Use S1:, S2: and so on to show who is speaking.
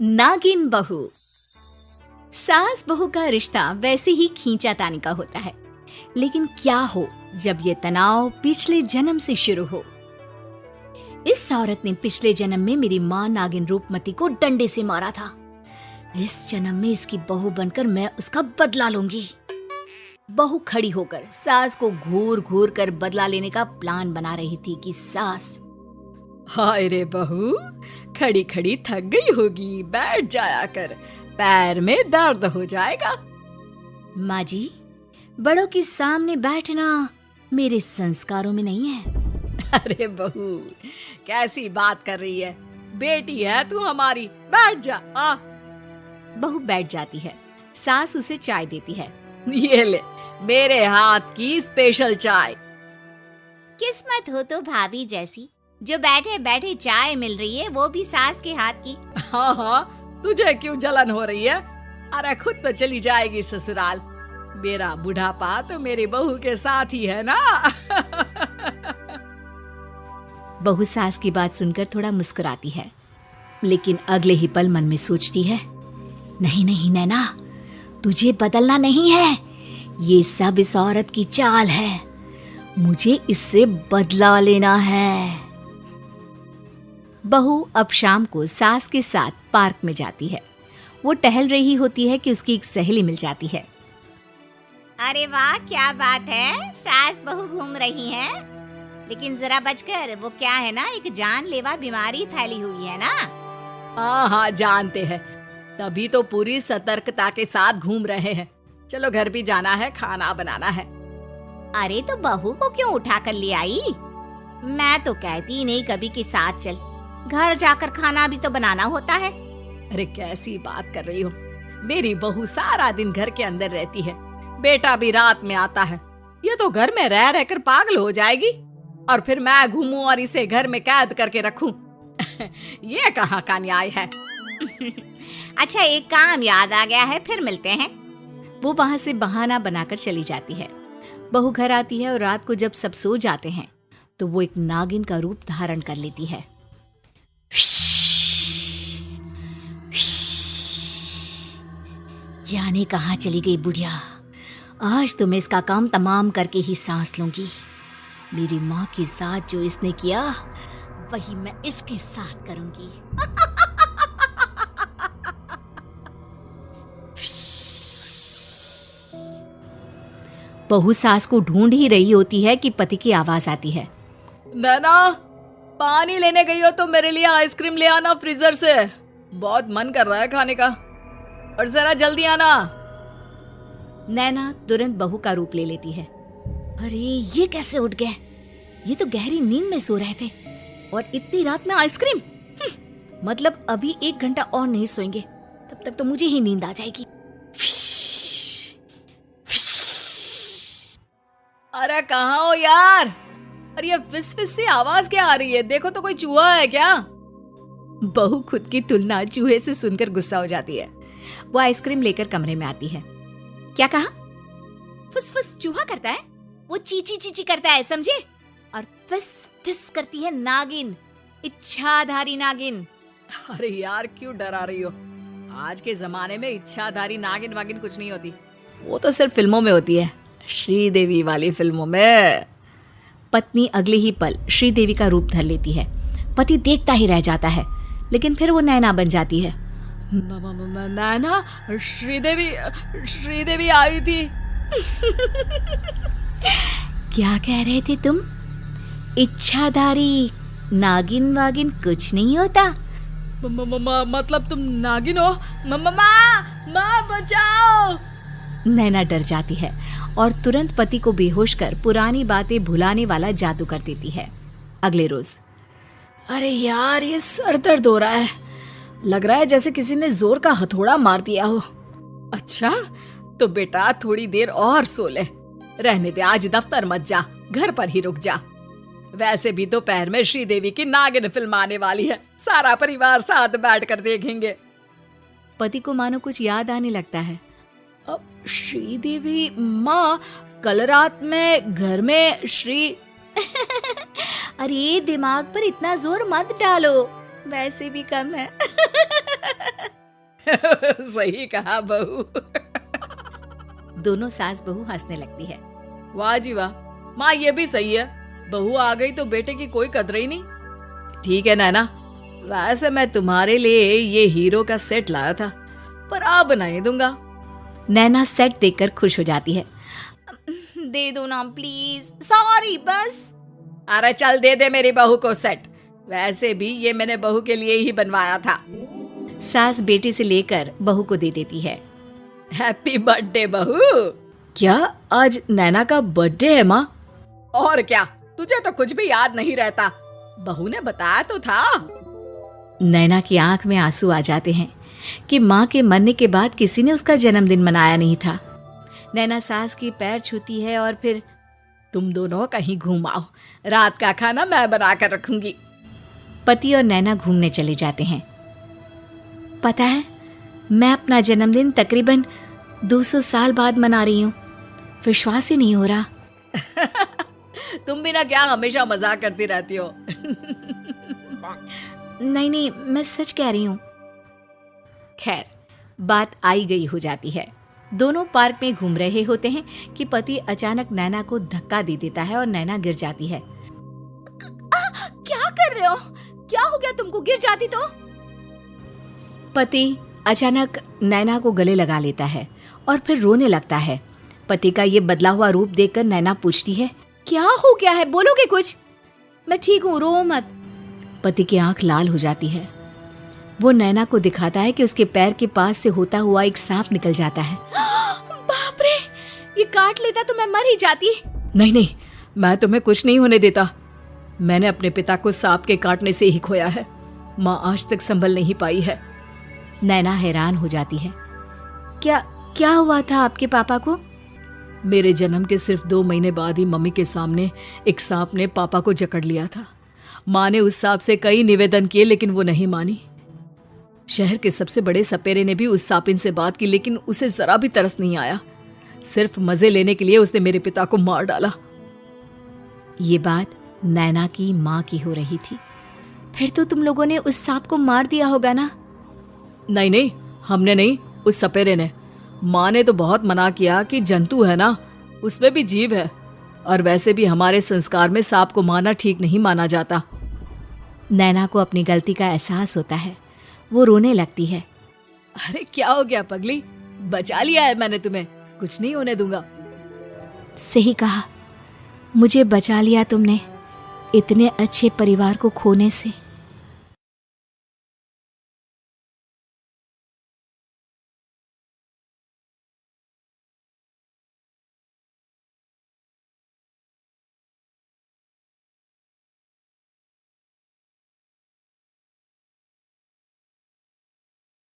S1: नागिन बहू। सास बहू का रिश्ता वैसे ही खींचातानी का होता है, लेकिन क्या हो जब ये तनाव पिछले जन्म से शुरू हो। इस औरत ने पिछले जन्म में मेरी माँ नागिन रूपमती को डंडे से मारा था। इस जन्म में इसकी बहू बनकर मैं उसका बदला लूंगी। बहू खड़ी होकर सास को घूर घूर कर बदला लेने का प्लान बना रही थी कि सास, हाय रे बहू, खड़ी खड़ी थक गई होगी, बैठ जाया कर, पैर में दर्द हो जाएगा। माँ जी, बड़ों के सामने बैठना मेरे संस्कारों में नहीं है। अरे बहू, कैसी बात कर रही है, बेटी है तू हमारी, बैठ जा। बहू बैठ जाती है। सास उसे चाय देती है। ये ले, मेरे हाथ की स्पेशल चाय।
S2: किस्मत हो तो भाभी जैसी, जो बैठे बैठे चाय मिल रही है, वो भी सास के हाथ की।
S1: हाँ, तुझे क्यों जलन हो रही है? अरे खुद तो चली जाएगी ससुराल। मेरा बुढ़ापा तो मेरी बहू के साथ ही है ना। बहू सास की बात सुनकर थोड़ा मुस्कुराती है, लेकिन अगले ही पल मन में सोचती है, नहीं नहीं नैना, तुझे बदलना नहीं है, ये सब इस औरत की चाल है, मुझे इससे बदला लेना है। बहू अब शाम को सास के साथ पार्क में जाती है। वो टहल रही होती है कि उसकी एक सहेली मिल जाती है।
S2: अरे वाह, क्या बात है, सास बहू घूम रही हैं। लेकिन जरा बचकर, वो क्या है ना, एक जानलेवा बीमारी फैली हुई है ना।
S1: हाँ, जानते हैं, तभी तो पूरी सतर्कता के साथ घूम रहे हैं। चलो घर भी जाना है, खाना बनाना है।
S2: अरे तो बहू को क्यों उठा कर ले आई? मैं तो कहती नहीं कभी के साथ चल, घर जाकर खाना भी तो बनाना होता है।
S1: अरे कैसी बात कर रही हो, मेरी बहू सारा दिन घर के अंदर रहती है, बेटा भी रात में आता है। ये तो घर में रह रहकर पागल हो जाएगी, और फिर मैं घूमूं और इसे घर में कैद करके रखूं। ये कहाँ का न्याय है।
S2: अच्छा, एक काम याद आ गया है, फिर मिलते हैं।
S1: वो वहाँ से बहाना बनाकर चली जाती है। बहू घर आती है और रात को जब सब सो जाते हैं तो वो एक नागिन का रूप धारण कर लेती है। जाने कहाँ चली गई बुढ़िया, आज तो मैं इसका काम तमाम करके ही सांस लूंगी। मेरी माँ के साथ जो इसने किया, वही मैं इसके साथ करूंगी। बहू सास को ढूंढ ही रही होती है कि पति की आवाज आती है। नैना, पानी लेने गई हो तो मेरे लिए आइसक्रीम ले आना फ्रीजर से, बहुत मन कर रहा है खाने का, और जरा जल्दी आना। नैना तुरंत बहू का रूप ले लेती है। अरे ये कैसे उठ गए? ये तो गहरी नींद में सो रहे थे, और इतनी रात में आइसक्रीम? मतलब अभी 1 घंटा और नहीं सोएंगे, तब तक तो मुझे ही नींद आ जाएगी। अरे कहाँ हो यार? अरे ये फिस फिस सी आवाज क्या आ रही है? देखो तो कोई चूहा है क्या? बहू खुद की तुलना चूहे से सुनकर गुस्सा हो जाती है। वो आइसक्रीम लेकर कमरे में आती है। क्या कहा?
S2: फुस फुस चूहा करता है? वो चीची चीची करता है, समझे? और फिस फिस करती है नागिन, इच्छाधारी नागिन।
S1: अरे यार, क्यों डरा रही हो? आज के जमाने में इच्छाधारी नागिन वागिन कुछ नहीं होती, वो तो सिर्फ फिल्मों में होती है, श्रीदेवी वाली फिल्मों में। पत्नी अगले ही पल श्रीदेवी का रूप धर लेती है। पति देखता ही रह जाता है, लेकिन फिर वो नैना बन जाती है। नैना, श्रीदेवी आई थी। क्या कह रहे थे तुम? इच्छाधारी नागिन वागिन कुछ नहीं होता। मतलब तुम नागिन हो? माँ बचाओ। नैना डर जाती है और तुरंत पति को बेहोश कर पुरानी बातें भुलाने वाला जादू कर देती है। अगले रोज, अरे यार, ये सर दर्द हो रहा है, लग रहा है जैसे किसी ने जोर का हथौड़ा मार दिया हो। अच्छा, तो बेटा थोड़ी देर और सो ले, रहने दे, आज दफ्तर मत जा, घर पर ही रुक जा। वैसे भी दोपहर में श्रीदेवी की नागिन फिल्म आने वाली है, सारा परिवार साथ बैठकर देखेंगे। पति को मानो कुछ याद आने लगता है। अब श्रीदेवी माँ, कल रात में घर में श्री अरे दिमाग पर इतना जोर मत डालो, वैसे भी कम है। सही कहा बहू। दोनों सास बहू हंसने लगती है। वाह जी वाह, माँ ये भी सही है, बहू आ गई तो बेटे की कोई कदर ही नहीं। ठीक है नैना, वैसे मैं तुम्हारे लिए ये हीरो का सेट लाया था, पर अब नहीं दूंगा। नैना सेट देखकर खुश हो जाती है।
S2: दे दो ना प्लीज, सॉरी बस।
S1: अरे चल दे दे मेरी बहू को सेट, वैसे भी ये मैंने बहू के लिए ही बनवाया था। सास बेटी से लेकर बहू को दे देती है। हैप्पी बर्थडे बहू। क्या आज नैना का बर्थडे है माँ? और क्या, तुझे तो कुछ भी याद नहीं रहता, बहू ने बताया तो था। नैना की आंख में आंसू आ जाते हैं कि माँ के मरने के बाद किसी ने उसका जन्मदिन मनाया नहीं था। नैना सास की पैर छूती है और फिर तुम दोनों कहीं घूम आओ, रात का खाना मैं बना कर रखूंगी। पति और नैना घूमने चले जाते हैं। पता है, मैं अपना जन्मदिन तकरीबन 200 साल बाद मना रही हूँ, विश्वास ही नहीं हो रहा। तुम भी ना क्या हमेशा मजाक करती रहती हो। नहीं, मैं सच कह रही हूँ। खैर, बात आई गई हो जाती है। दोनों पार्क में घूम रहे होते हैं कि पति अचानक नैना को धक्का दे देता है और नैना गिर जाती है।
S2: क्या कर रहे हो? क्या हो गया तुमको, गिर जाती तो?
S1: पति अचानक नैना को गले लगा लेता है और फिर रोने लगता है। पति का ये बदला हुआ रूप देखकर नैना पूछती है,
S2: क्या हो गया है, बोलोगे कुछ? मैं ठीक हूँ, रो मत।
S1: पति की आंख लाल हो जाती है। वो नैना को दिखाता है कि उसके पैर के पास से होता हुआ एक सांप निकल जाता है।
S2: बाप रे, ये काट लेता तो मैं मर ही जाती।
S1: नहीं, मैं तुम्हें कुछ नहीं होने देता। मैंने अपने पिता को सांप के काटने से ही खोया है, माँ आज तक संभल नहीं पाई है। नैना हैरान हो जाती है। क्या हुआ था आपके पापा को? मेरे जन्म के सिर्फ 2 महीने बाद ही मम्मी के सामने एक सांप ने पापा को जकड़ लिया था। माँ ने उस सांप से कई निवेदन किए लेकिन वो नहीं मानी। शहर के सबसे बड़े सपेरे ने भी उस सांपिन से बात की लेकिन उसे जरा भी तरस नहीं आया। सिर्फ मजे लेने के लिए उसने मेरे पिता को मार डाला। ये बात नैना की माँ की हो रही थी।
S2: फिर तो तुम लोगों ने उस सांप को मार दिया होगा ना?
S1: नहीं, हमने नहीं, उस सपेरे ने। माँ ने तो बहुत मना किया कि जंतु है ना, उसमें भी जीव है, और वैसे भी हमारे संस्कार में सांप को मारना ठीक नहीं माना जाता। नैना को अपनी गलती का एहसास होता है। वो रोने लगती है। अरे क्या हो गया पगली, बचा लिया है मैंने तुम्हें, कुछ नहीं होने दूंगा।
S2: सही कहा, मुझे बचा लिया तुमने इतने अच्छे परिवार को खोने से।